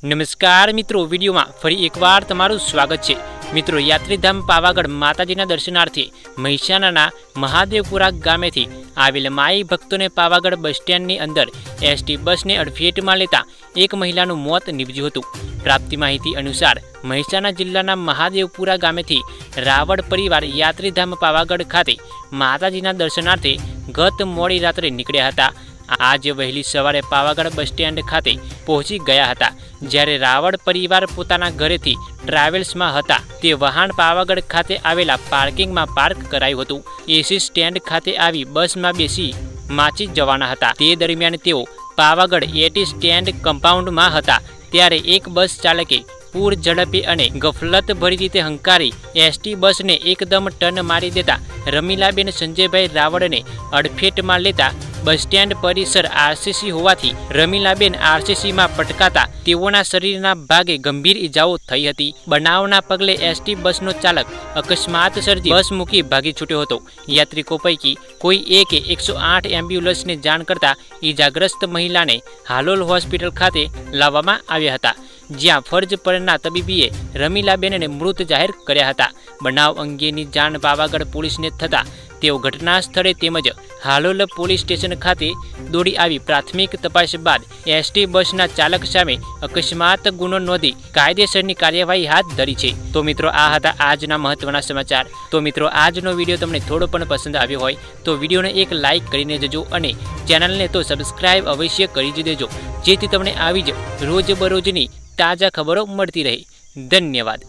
નમસ્કાર મિત્રો, વિડીયોમાં ફરી એકવાર તમારું સ્વાગત છે। મિત્રો, યાત્રીધામ પાવાગઢ માતાજીના દર્શનાર્થે મહેસાણાના મહાદેવપુરા ગામેથી આવેલ માઈ ભક્તોને પાવાગઢ બસ સ્ટેન્ડની અંદર એસટી બસને અડફેટમાં લેતા એક મહિલાનું મોત નીપજ્યું હતું। પ્રાપ્તિ માહિતી અનુસાર મહેસાણા જિલ્લાના મહાદેવપુરા ગામેથી રાવળ પરિવાર યાત્રીધામ પાવાગઢ ખાતે માતાજીના દર્શનાર્થે ગત મોડી રાત્રે નીકળ્યા હતા। આજે વહેલી સવારે પાવાગઢ બસ સ્ટેન્ડ ખાતે પહોંચી ગયા હતા। જ્યારે રાવળ પરિવાર પોતાના ઘરેથી ટ્રાવેલ્સમાં હતા તે વાહન પાવાગઢ ખાતે આવેલા પાર્કિંગમાં પાર્ક કરાયું હતું। એસી સ્ટેન્ડ ખાતે આવી બસમાં બેસી માચી જવાના હતા। તે દરમિયાન તેઓ પાવાગઢ એટી સ્ટેન્ડ કમ્પાઉન્ડમાં હતા ત્યારે એક બસ ચાલકે પૂર ઝડપે અને ગફલતભરી રીતે હંકારી એસટી બસને એકદમ ટર્ન મારી દેતા રમીલાબેન સંજયભાઈ રાવળને અડફેટમાં લેતા બસ સ્ટેન્ડ પરિસર આરસીસી હોવાથી રમીલાબેન આરસીસીમાં પટકાતા તેઓના શરીરના ભાગે ગંભીર ઈજાઓ થઈ હતી। બનાવના પગલે એસટી બસનો ચાલક અકસ્માત સર્જી બસ મૂકી ભાગી છૂટ્યો હતો। યાત્રિકો પૈકી કોઈ એકે 108 એમ્બ્યુલન્સને જાણ કરતા ઈજાગ્રસ્ત મહિલાને હાલોલ હોસ્પિટલ ખાતે લાવવામાં આવ્યા હતા, જ્યાં ફરજ પરના તબીબીએ રમીલાબેનને મૃત જાહેર કર્યા હતા। બનાવ અંગેની જાણ પાવાગઢ પોલીસને થતાં તેઓ ઘટના સ્થળે તેમજ હાલોલ પોલીસ સ્ટેશન ખાતે દોડી આવી પ્રાથમિક તપાસ બાદ એસટી બસના ચાલક સામે અકસ્માત ગુનો નોંધી કાયદેસરની કાર્યવાહી હાથ ધરી છે। તો મિત્રો, આ હતા આજના મહત્વના સમાચાર। તો મિત્રો, આજનો વિડીયો તમને થોડો પણ પસંદ આવ્યો હોય તો વિડીયોને એક લાઇક કરીને જજો અને ચેનલને તો સબસ્ક્રાઇબ અવશ્ય કરી જ દેજો, જેથી તમને આવી જ રોજબરોજની તાજા ખબરો મળતી રહે। ધન્યવાદ।